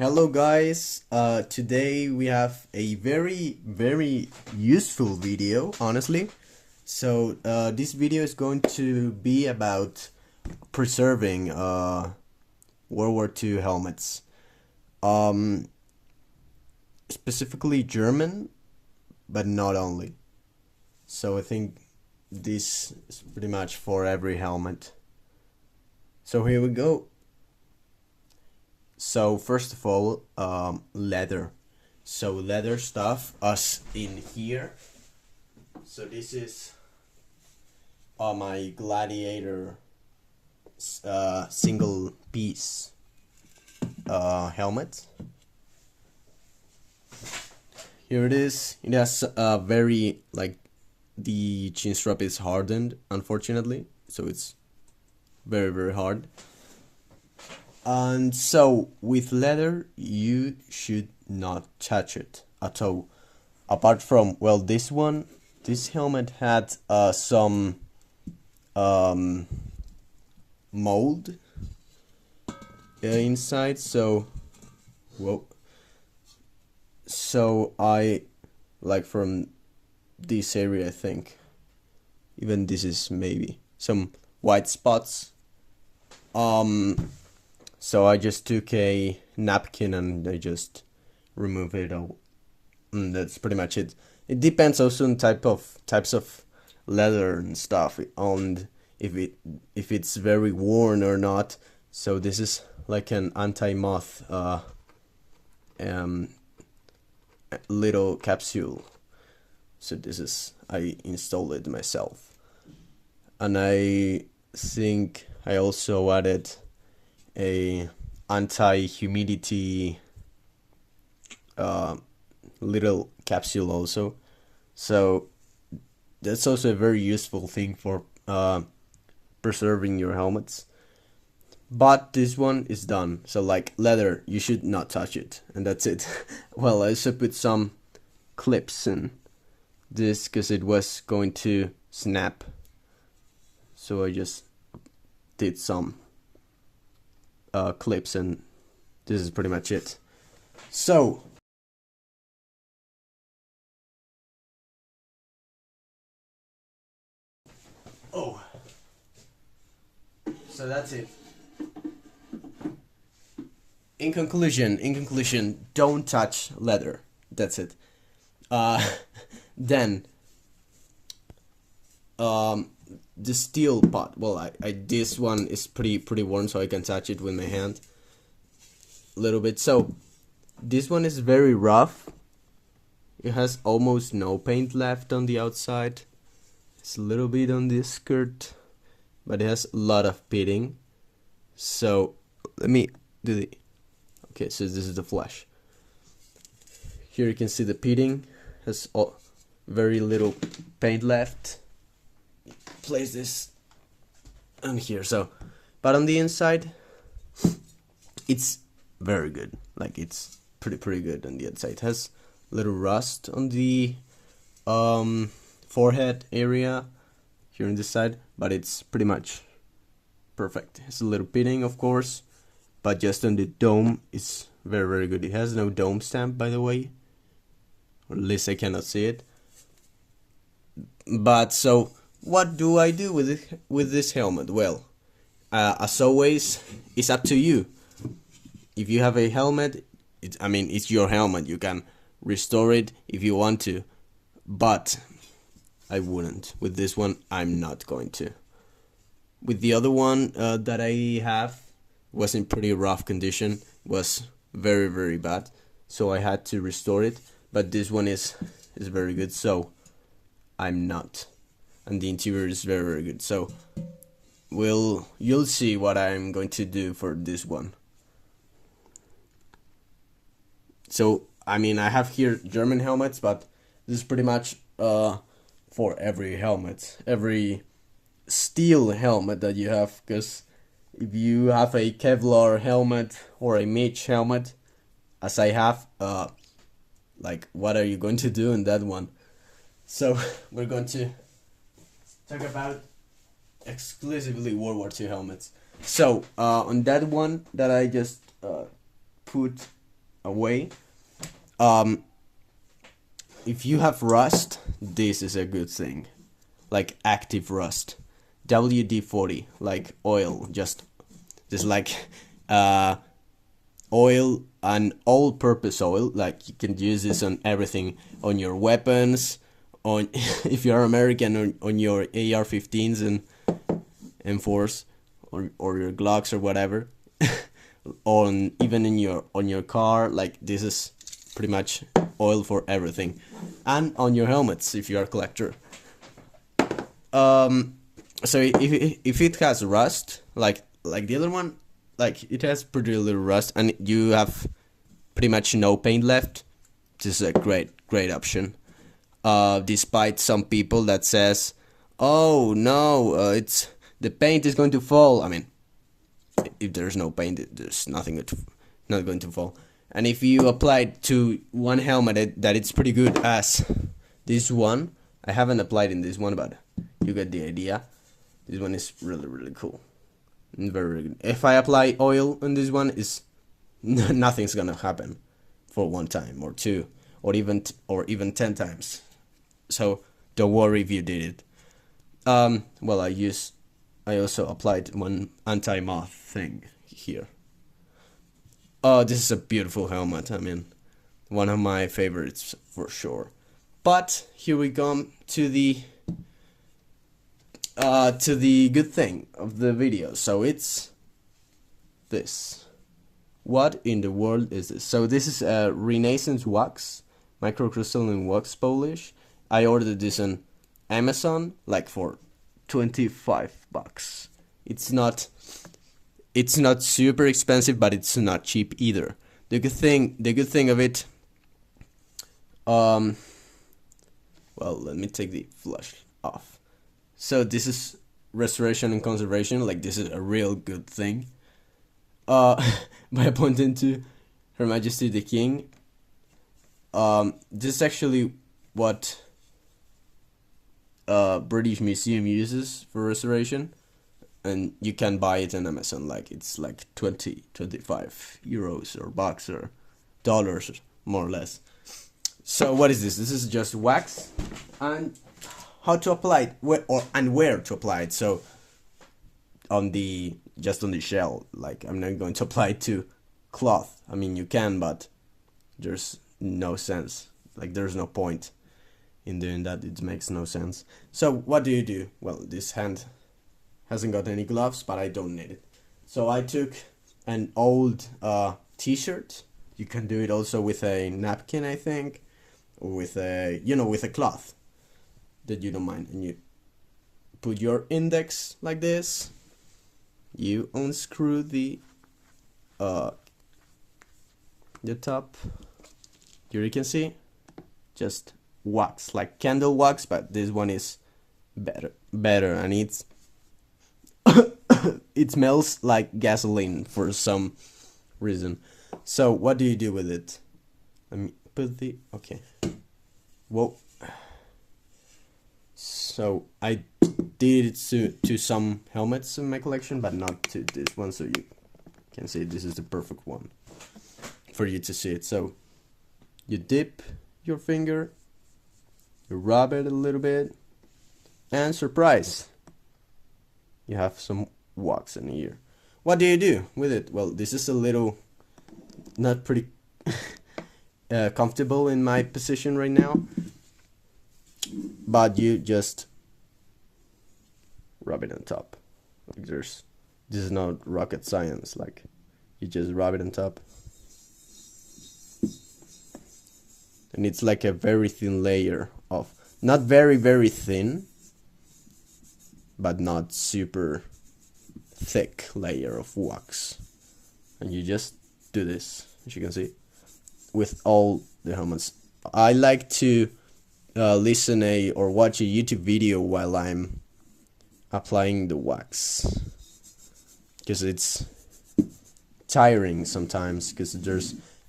Hello guys, today we have a very useful video, honestly. So this video is going to be about preserving World War II helmets. Specifically German, but not only. So I think this is pretty much for every helmet. So here we go. So first of all, leather. So leather stuff, us in here. So this is my Gladiator single piece helmet. Here it is. It has very, like, the chin strap is hardened, unfortunately, so it's very hard. And so with leather you should not touch it at all, apart from, well, this helmet had some mold inside, so I, like, from this area, I think even this is maybe some white spots. So I just took a napkin and I just remove it all. And that's pretty much it. It depends also on types of leather and stuff, on if it's very worn or not. So this is like an anti-moth little capsule. So this is, I installed it myself. And I think I also added a anti-humidity little capsule also. So that's also a very useful thing for preserving your helmets. But this one is done. So, like, leather, you should not touch it, and that's it. Well, I also put some clips in this because it was going to snap. So I just did some clips, and this is pretty much it. So so that's it. In conclusion, don't touch leather. That's it. Then the steel part, well, I this one is pretty worn, so I can touch it with my hand a little bit. So this one is very rough. It has almost no paint left on the outside. It's a little bit on this skirt, but it has a lot of pitting. So let me do the, okay, so this is the flash. Here you can see the pitting has very little paint left. Place this on here. So, but on the inside, it's very good. Like, it's pretty good on the inside. It has little rust on the forehead area here on this side, but it's pretty much perfect. It's a little pitting, of course, but just on the dome, it's very good. It has no dome stamp, by the way, or at least I cannot see it. But so, what do I do with this helmet? Well, as always, it's up to you. If you have a helmet, it's your helmet. You can restore it if you want to, but I wouldn't. With this one, I'm not going to. With the other one that I have, was in pretty rough condition. Was very bad, so I had to restore it. But this one is very good, so I'm not. And the interior is very good. So you'll see what I'm going to do for this one. So I have here German helmets, but this is pretty much for every helmet, every steel helmet that you have. Because if you have a Kevlar helmet or a Mitch helmet, as I have, like, what are you going to do in that one? So we're going to talk about exclusively World War II helmets. So on that one that I just put away. If you have rust, this is a good thing, like active rust. WD-40, like oil, just like oil, an all-purpose oil. Like you can use this on everything, on your weapons, on if you're American, on your AR-15s and M4s, or your Glocks or whatever, on even in your car. Like this is pretty much oil for everything, and on your helmets if you're a collector. So if it has rust, like the other one, like it has pretty little rust, and you have pretty much no paint left, this is a great option. Despite some people that says, oh no, it's the paint is going to fall. I mean, if there's no paint, there's not going to fall. And if you apply it to one helmet that it's pretty good, as this one, I haven't applied in this one, but you get the idea. This one is really cool, and very good. If I apply oil on this one, is nothing's gonna happen for one time or two or even 10 times. So don't worry if you did it. Well, I also applied one anti-moth thing here. Oh, this is a beautiful helmet. I mean, one of my favorites for sure. But here we come to the good thing of the video. So it's this. What in the world is this? So this is a Renaissance wax, microcrystalline wax polish. I ordered this on Amazon, like for $25. It's not super expensive, but it's not cheap either. The good thing of it, well, let me take the flash off. So this is restoration and conservation. Like this is a real good thing. By appointed to Her Majesty the King. This is actually what British Museum uses for restoration, and you can buy it on Amazon. Like it's like 25 euros or bucks or dollars, more or less. So what is this? This is just wax, and how to apply it, where to apply it. So just on the shell. Like I'm not going to apply it to cloth. I mean, you can, but there's no sense. Like there's no point in doing that. It makes no sense. So what do you do? Well, this hand hasn't got any gloves, but I don't need it. So I took an old t-shirt. You can do it also with a napkin, I think, or with a cloth that you don't mind, and you put your index like this. You unscrew the top. Here you can see, just wax, like candle wax, but this one is better, and it's it smells like gasoline for some reason. So what do you do with it? Let me put the okay. Whoa. So I did it to some helmets in my collection, but not to this one. So you can see this is the perfect one for you to see it. So you dip your finger, you rub it a little bit, and surprise, you have some wax in here. What do you do with it? Well, this is a little not pretty comfortable in my position right now, but you just rub it on top. Like this is not rocket science. Like you just rub it on top, and it's like a very thin layer of, not very thin, but not super thick layer of wax. And you just do this, as you can see, with all the helmets. I like to listen or watch a YouTube video while I'm applying the wax, because it's tiring sometimes, because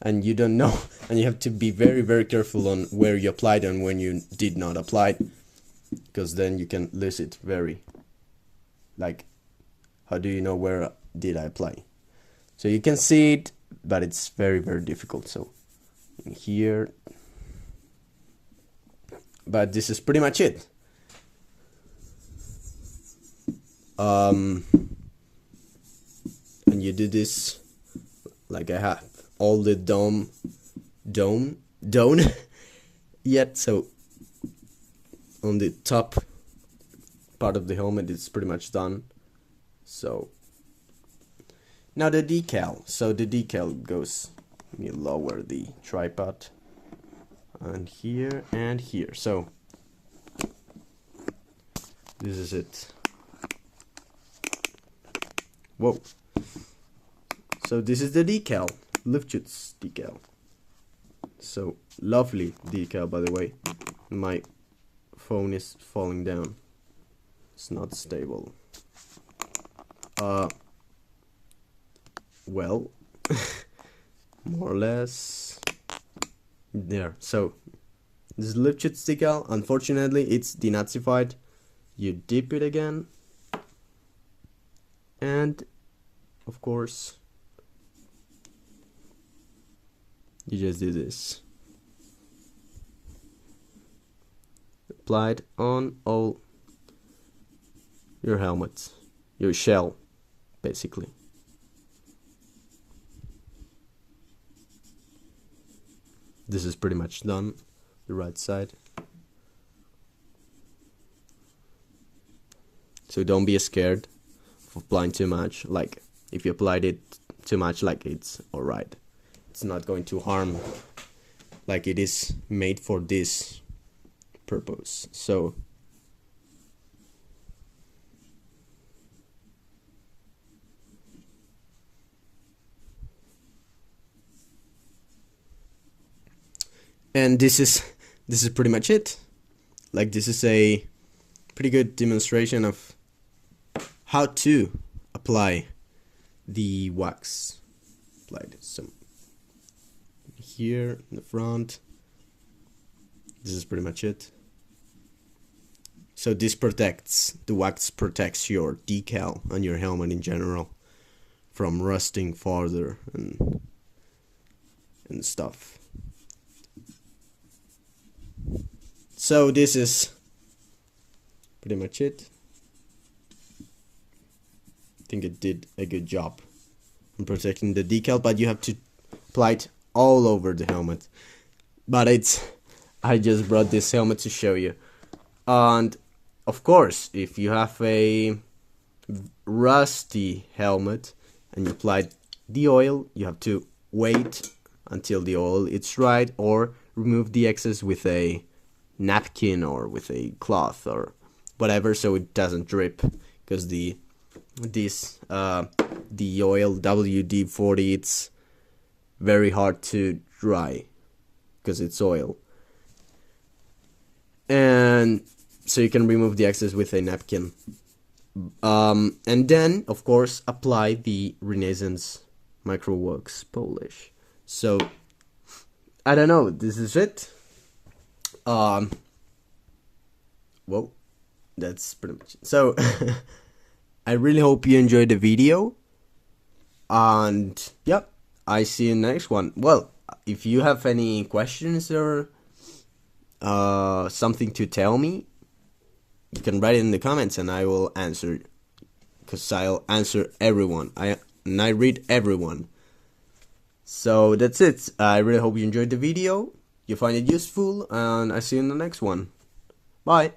and you don't know, and you have to be very careful on where you applied and when you did not apply it, because then you can lose it very, like, how do you know where did I apply? So you can see it but it's very, very difficult. So in here, but this is pretty much it. And you do this like I have all the dome yet. So on the top part of the helmet, it's pretty much done. So now the decal. So the decal goes, let me lower the tripod, and here and here. So this is it. Whoa. So this is the decal, Liftshoots decal. So lovely decal, by the way. My phone is falling down. It's not stable. Well, more or less there. So this is Liftshoots decal. Unfortunately, it's denazified. You dip it again, and of course you just do this. Apply it on all your helmets, your shell, basically. This is pretty much done, the right side. So don't be scared of applying too much. Like, if you applied it too much, like, it's alright. It's not going to harm, like, it is made for this purpose. So and this is pretty much it. Like, this is a pretty good demonstration of how to apply the wax. Applied some here in the front. This is pretty much it. So this protects, the wax protects your decal on your helmet in general from rusting farther and stuff. So this is pretty much it. I think it did a good job in protecting the decal, but you have to apply it all over the helmet. But I just brought this helmet to show you. And of course, if you have a rusty helmet and you apply the oil, you have to wait until the oil is dried, or remove the excess with a napkin or with a cloth or whatever, so it doesn't drip, because the oil WD-40, it's very hard to dry because it's oil. And so you can remove the excess with a napkin. And then, of course, apply the Renaissance Microworks polish. So, I don't know, this is it. Well, that's pretty much it. So, I really hope you enjoyed the video. And, yep, I see you in the next one. Well, if you have any questions or something to tell me, you can write it in the comments and I will answer, because I'll answer everyone. I read everyone. So that's it. I really hope you enjoyed the video, you find it useful, and I see you in the next one. Bye.